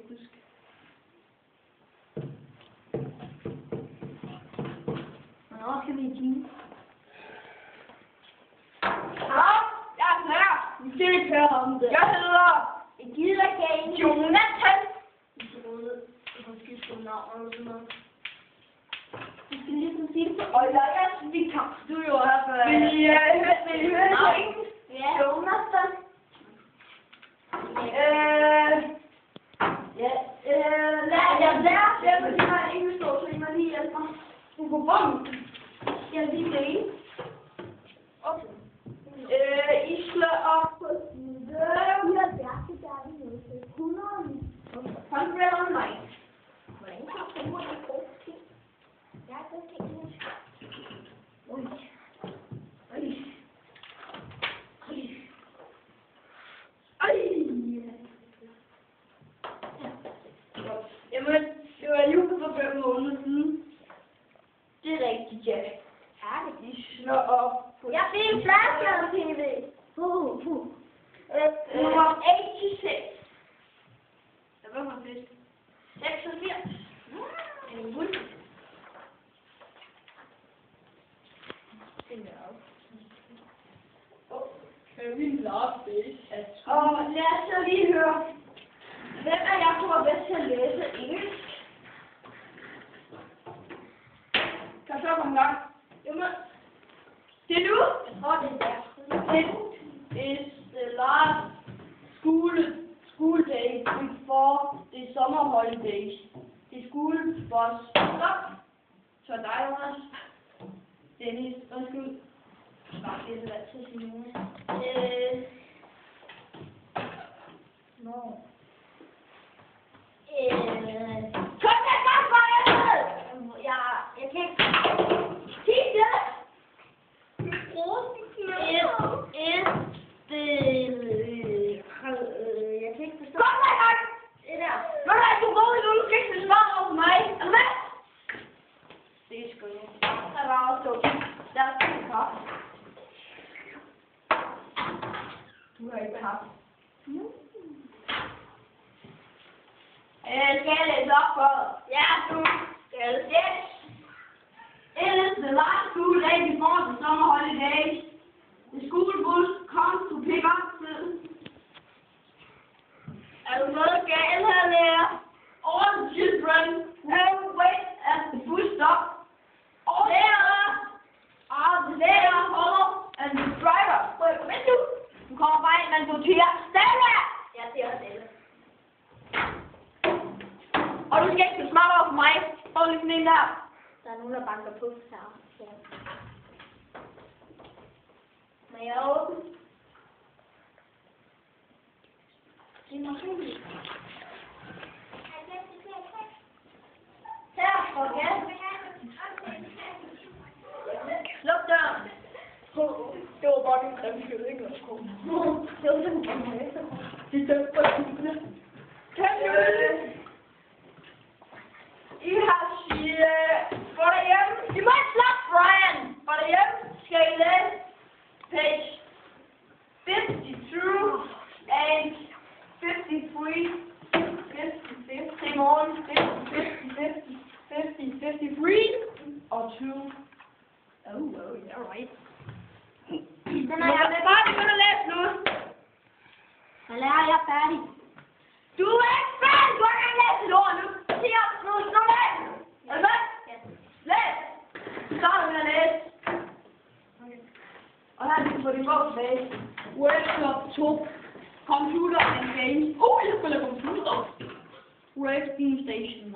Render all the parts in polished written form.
huske. Nå, skal vi i time? Hallo, jeg er klar. Vi skal ikke høre om det. Jeg hedder Jeg gider ikke. Jonathan. Vi skal ud. Jeg har skiftet navn eller sådan noget. Vi skal ligesom sige det. Og jeg er vikar. Du er jo her for... Vil I høre Nej. det engelsk? Ja. Jonathan. Jeg lærer dem, at de har engelsk ord, så I må lige hjælpe mig. Hvorfor? Skal jeg lige læge? Okay. I slår op på side 109. Hvordan kan jeg finde ud af det? Jeg er godt ikke engelsk. Ui. Ui. Ui. Jamen, det var jul for 5 måneder siden. Det er rigtigt, ja. I slår op på Jeg fik en fladskærm-tv. nummer 86. Hvad var det? 86. En guld. Kevin Love Base at og lad os så lige høre, hvem af jer tror bedst til at læse engelsk? Kan så komme i gang? Jamen, det er nu. Jeg tror, det er der. This is the last school day before the summer holidays. The school bus stop. Så dig, Jonas. Dennis, undskyld. Bare det er vant til at sige nogen. No. Kom med gang, Marianne! Jeg kan ikke... Sig det! Jeg kan ikke forstå... Kom med gang! Det der. Hvad er du god i nu? Du skal ikke svare over mig. Er du med? Det er sgu ikke. Der var også stået. Der er sådan en kaffe. Du har ikke kaffe. Skal jeg læse op for? Ja, du skal. Yes. It is the last school day before the summer holidays. The school bus comes to pick up the... Er du noget galt her, lærer? All the children have wait at the bus stop. All the lærer holder and the driver. Vent nu. Du kommer bare ind, men du tiger stille. Jeg siger stille. Og du skal ikke blive smart over for mig. Prøv lige sådan en der. Der er nogen, der banker på her. Ja. Må jeg åbne? Det er nok hyggeligt. Her, for gas. Luk døren. Det var bare en kremskyld, ikke? Det var sådan, Det er for tusinde. I har sige, for derhjemme, I må ikke slappe, Brian. For derhjemme skal I læse page 52 and 53, 50, i morgen, 50, 53 og 2. Oh, yeah, right. Den er jeg med. Bare begynde at læse nu. Jeg lærer, jeg er færdig. Du er ikke færdig, du har ikke engang læst et ord nu. Siger nu læs. Er du med? Ja. Læs. Så starter vi med at læse. Og her er det på din bog tilbage. Workshop 2. Computer and games. Jeg spiller computer. Working Station 1.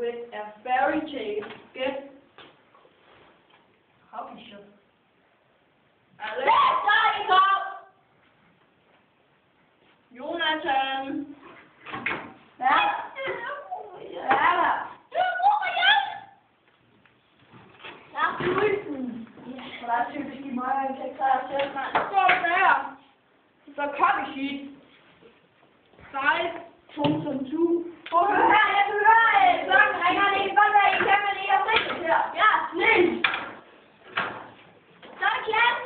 With a fairy tale. Get. Hobby shop. Læs dig i går! Jonathan! Ja? Ja, der. Jeg er sulten. For der er typisk i mig, jeg kan ikke klare selv, mand. Så står det der. Så copy sheet. 5.2. Prøv at høre her, jeg kan høre, klokken ringer, det kan godt være, I kan, men I har fri her. Ja, snil! Så er det klart.